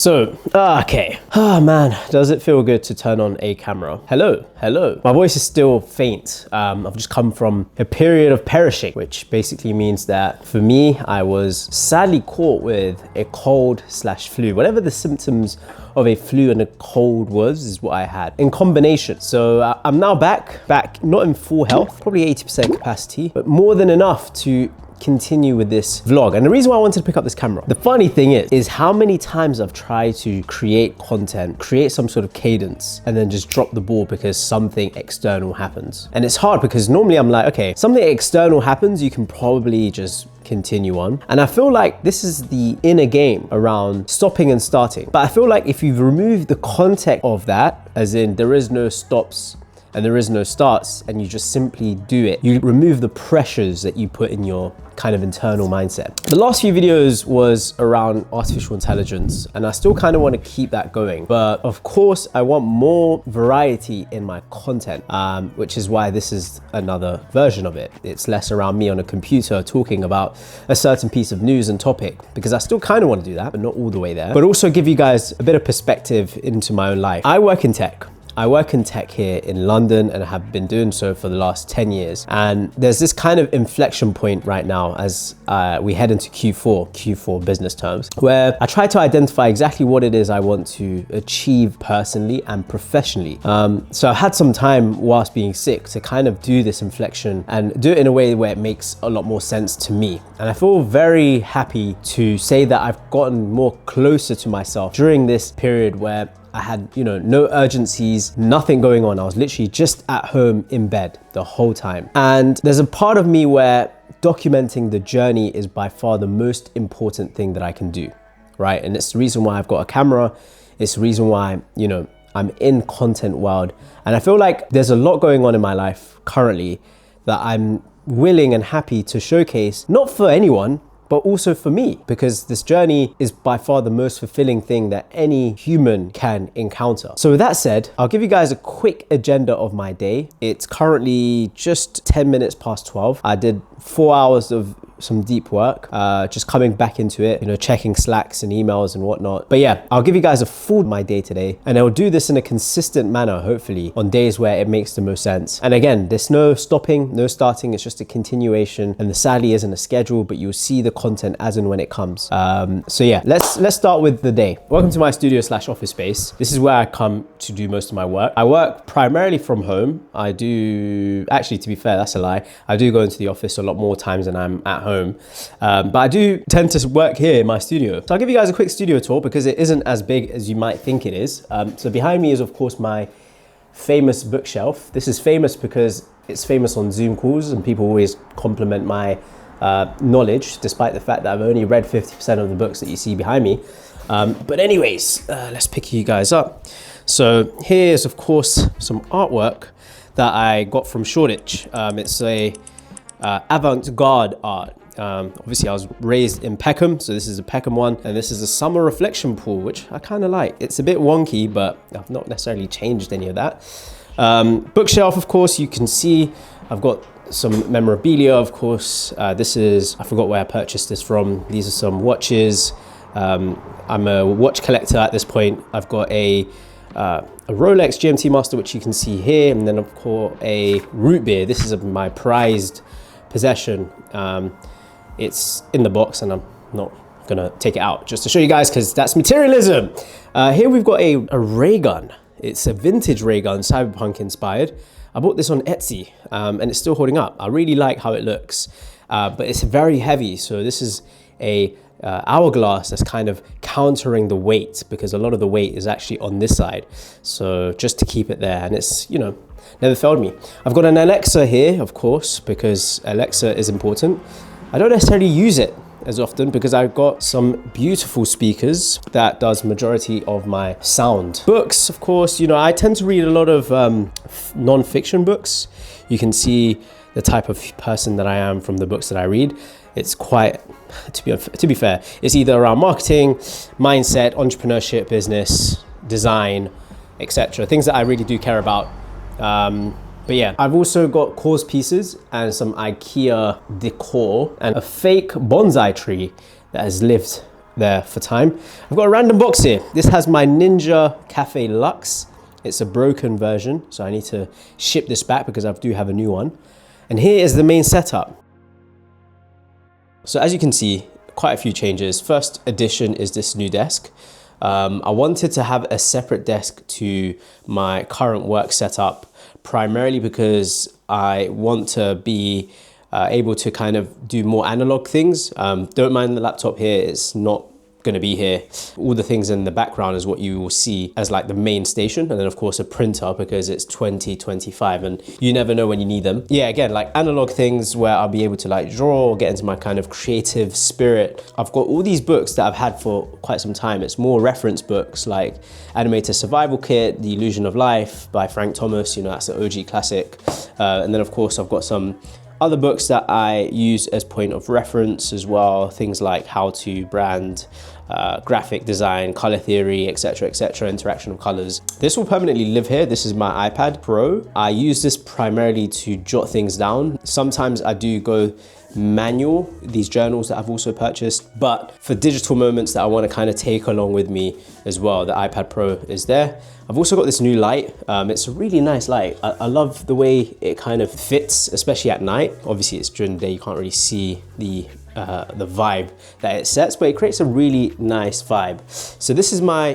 Okay. Oh man, does it feel good to turn on a camera? Hello. My voice is still faint. I've just come from a period of perishing, which basically means that for me, I was sadly caught with a cold/flu. Whatever the symptoms of a flu and a cold is what I had in combination. So I'm now back not in full health, probably 80% capacity, but more than enough to continue with this vlog. And the reason why I wanted to pick up this camera, the funny thing is how many times I've tried to create content, create some sort of cadence, and then just drop the ball because something external happens. And it's hard because normally I'm like, okay, something external happens, you can probably just continue on. And I feel like this is the inner game around stopping and starting. But I feel like if you've removed the context of that, as in there is no stops and there is no starts, and you just simply do it, you remove the pressures that you put in your kind of internal mindset. The last few videos was around artificial intelligence, and I still kind of want to keep that going. But of course, I want more variety in my content, which is why this is another version of it. It's less around me on a computer talking about a certain piece of news and topic, because I still kind of want to do that, but not all the way there. But also give you guys a bit of perspective into my own life. I work in tech. I work in tech here in London and have been doing so for the last 10 years. And there's this kind of inflection point right now as we head into Q4 business terms, where I try to identify exactly what it is I want to achieve personally and professionally. So I've had some time whilst being sick to kind of do this inflection and do it in a way where it makes a lot more sense to me. And I feel very happy to say that I've gotten more closer to myself during this period where I had, no urgencies, nothing going on. I was literally just at home in bed the whole time. And there's a part of me where documenting the journey is by far the most important thing that I can do, right? And it's the reason why I've got a camera. It's the reason why, I'm in content world. And I feel like there's a lot going on in my life currently that I'm willing and happy to showcase, not for anyone, but also for me, because this journey is by far the most fulfilling thing that any human can encounter. So with that said, I'll give you guys a quick agenda of my day. It's currently just 10 minutes past 12. I did 4 hours of some deep work, just coming back into it, checking Slacks and emails and whatnot. But yeah, I'll give you guys a full my day today, and I'll do this in a consistent manner, hopefully, on days where it makes the most sense. And again, there's no stopping, no starting, it's just a continuation, and there sadly isn't a schedule, but you'll see the content as and when it comes. So yeah, let's start with the day. Welcome to my studio/office space. This is where I come to do most of my work. I work primarily from home. Actually, to be fair, that's a lie. I do go into the office a lot more times than I'm at home. But I do tend to work here in my studio. So I'll give you guys a quick studio tour because it isn't as big as you might think it is. So behind me is, of course, my famous bookshelf. This is famous because it's famous on Zoom calls and people always compliment my knowledge, despite the fact that I've only read 50% of the books that you see behind me. But anyways, let's pick you guys up. So here's, of course, some artwork that I got from Shoreditch. It's a avant-garde art. Obviously I was raised in Peckham, so this is a Peckham one, and this is a summer reflection pool, which I kind of like. It's a bit wonky, but I've not necessarily changed any of that. Bookshelf, of course, you can see I've got some memorabilia, of course. I forgot where I purchased this from. These are some watches. I'm a watch collector at this point. I've got a Rolex GMT Master, which you can see here, and then of course a root beer. This is my prized possession. It's in the box and I'm not gonna take it out just to show you guys because that's materialism. Here we've got a ray gun. It's a vintage ray gun, cyberpunk inspired. I bought this on Etsy and it's still holding up. I really like how it looks, but it's very heavy. So this is a hourglass that's kind of countering the weight because a lot of the weight is actually on this side. So just to keep it there, and it's, never failed me. I've got an Alexa here, of course, because Alexa is important. I don't necessarily use it as often because I've got some beautiful speakers that does majority of my sound. Books, of course, I tend to read a lot of non-fiction books. You can see the type of person that I am from the books that I read. It's quite, to be fair, it's either around marketing, mindset, entrepreneurship, business, design, etc. Things that I really do care about. But yeah, I've also got course pieces and some IKEA decor and a fake bonsai tree that has lived there for time. I've got a random box here. This has my Ninja Cafe Luxe. It's a broken version, so I need to ship this back because I do have a new one. And here is the main setup. So as you can see, quite a few changes. First addition is this new desk. I wanted to have a separate desk to my current work setup, primarily because I want to be able to kind of do more analog things. Don't mind the laptop here, it's not going to be here. All the things in the background is what you will see as like the main station, and then of course a printer because it's 2025 and you never know when you need them. Yeah, again, like analog things where I'll be able to like draw or get into my kind of creative spirit. I've got all these books that I've had for quite some time. It's more reference books like Animator Survival Kit, The Illusion of Life by Frank Thomas, you know, that's an OG classic. And then of course I've got some other books that I use as point of reference as well, things like How to Brand, graphic design, color theory, etc., interaction of colors. This will permanently live here. This is my iPad Pro. I use this primarily to jot things down. Sometimes I do go manual, these journals that I've also purchased, but for digital moments that I want to kind of take along with me as well, the iPad Pro is there. I've also got this new light. It's a really nice light. I love the way it kind of fits, especially at night. Obviously it's during the day, you can't really see the vibe that it sets, but it creates a really nice vibe. So this is my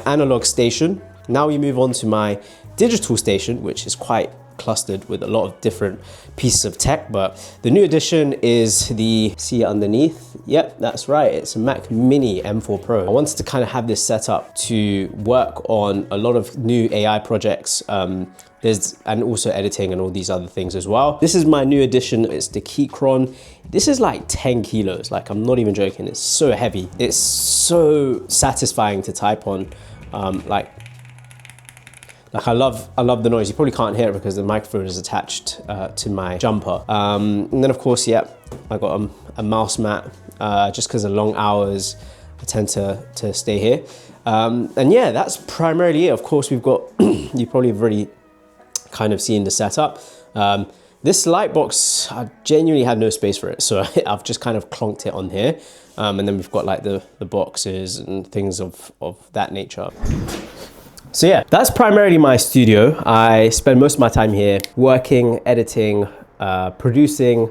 analog station. Now we move on to my digital station, which is quite clustered with a lot of different pieces of tech, but the new addition is the, see it underneath? Yep, that's right, it's a Mac Mini M4 Pro. I wanted to kind of have this set up to work on a lot of new AI projects, and also editing and all these other things as well. This is my new addition, it's the Keychron. This is like 10 kilos, like I'm not even joking, it's so heavy. It's so satisfying to type on, Like I love the noise. You probably can't hear it because the microphone is attached to my jumper. And then of course, I got a mouse mat, just because of long hours, I tend to stay here. And yeah, that's primarily it. Of course, we've got, you probably have already kind of seen the setup. This light box, I genuinely had no space for it. So I've just kind of clonked it on here. And then we've got like the boxes and things of that nature. So yeah, that's primarily my studio. I spend most of my time here working, editing, producing.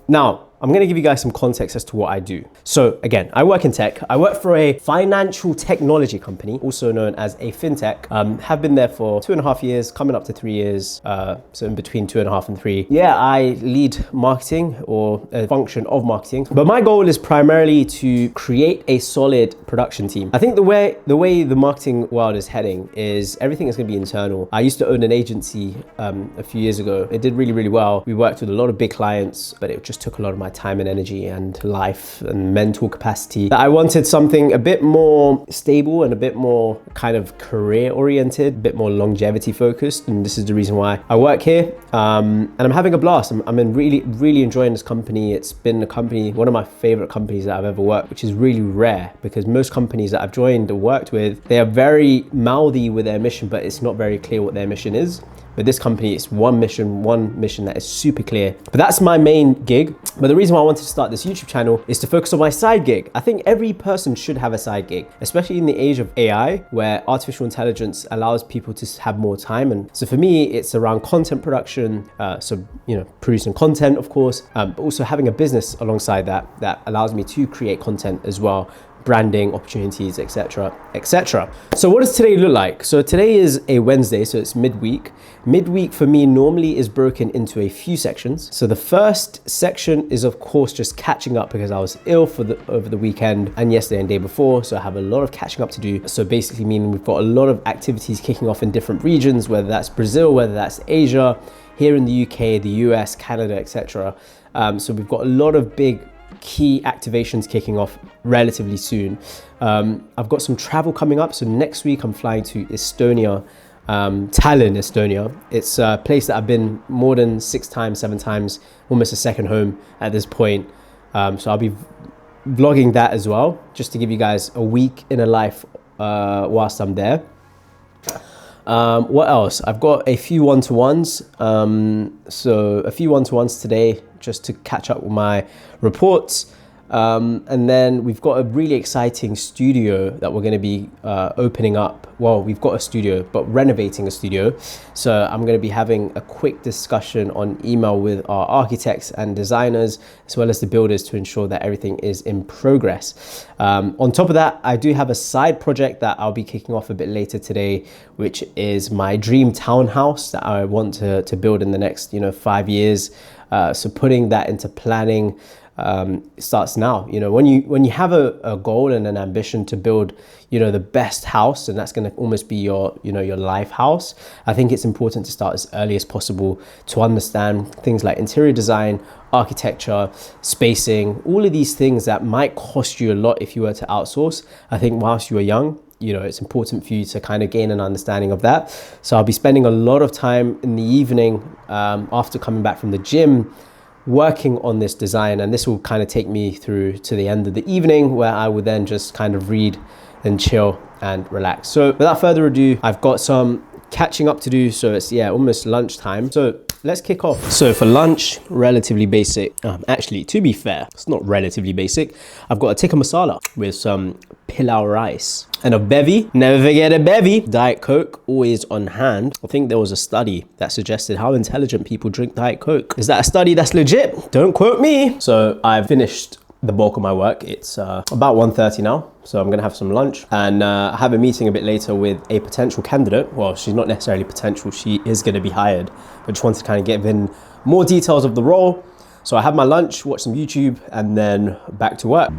Now, I'm gonna give you guys some context as to what I do. So again, I work in tech. I work for a financial technology company, also known as a fintech. Have been there for 2.5 years, coming up to 3 years. So in between 2.5 and 3. Yeah, I lead marketing or a function of marketing. But my goal is primarily to create a solid production team. I think the way the marketing world is heading is everything is gonna be internal. I used to own an agency a few years ago. It did really, really well. We worked with a lot of big clients, but it just took a lot of my time and energy and life and mental capacity. I wanted something a bit more stable and a bit more kind of career oriented, a bit more longevity focused. And this is the reason why I work here. And I'm having a blast. I'm really enjoying this company. It's been a company, one of my favorite companies that I've ever worked, which is really rare because most companies that I've joined or worked with, they are very mouthy with their mission, but it's not very clear what their mission is. But this company, it's one mission that is super clear. But that's my main gig. But the reason why I wanted to start this YouTube channel is to focus on my side gig. I think every person should have a side gig, especially in the age of AI, where artificial intelligence allows people to have more time. And so for me, it's around content production. So, you know, producing content, of course, but also having a business alongside that allows me to create content as well, branding opportunities, etc. So what does today look like? So today is a Wednesday, so it's midweek. Midweek for me normally is broken into a few sections. So the first section is of course just catching up because I was ill over the weekend and yesterday and day before, so I have a lot of catching up to do. So basically meaning we've got a lot of activities kicking off in different regions, whether that's Brazil, whether that's Asia, here in the UK, the US, Canada, etc. So we've got a lot of big key activations kicking off relatively soon. I've got some travel coming up. So next week I'm flying to Estonia, Tallinn, Estonia. It's a place that I've been more than 6 times, 7 times, almost a second home at this point. So I'll be vlogging that as well, just to give you guys a week in a life whilst I'm there. What else? I've got a few one-to-ones. So a few one-to-ones today just to catch up with my reports. And then we've got a really exciting studio that we're going to be opening up. Well, we've got a studio, but renovating a studio. So I'm going to be having a quick discussion on email with our architects and designers, as well as the builders, to ensure that everything is in progress. On top of that, I do have a side project that I'll be kicking off a bit later today, which is my dream townhouse that I want to build in the next 5 years. So putting that into planning starts now. When you have a goal and an ambition to build the best house, and that's going to almost be your your life house, I think it's important to start as early as possible to understand things like interior design, architecture, spacing, all of these things that might cost you a lot if you were to outsource. I think whilst you are young, it's important for you to kind of gain an understanding of that. So I'll be spending a lot of time in the evening after coming back from the gym working on this design, and this will kind of take me through to the end of the evening, where I would then just kind of read and chill and relax. So without further ado, I've got some catching up to do. So it's almost lunchtime. So let's kick off. So for lunch, relatively basic. Actually, to be fair, it's not relatively basic. I've got a tikka masala with some pilau rice and a bevy. Never forget a bevy. Diet Coke, always on hand. I think there was a study that suggested how intelligent people drink Diet Coke. Is that a study that's legit? Don't quote me. So I've finished the bulk of my work. It's about 1:30 now. So I'm gonna have some lunch and I have a meeting a bit later with a potential candidate. Well, she's not necessarily potential, she is gonna be hired, but just wanted to kind of get in more details of the role. So I have my lunch, watch some YouTube, and then back to work.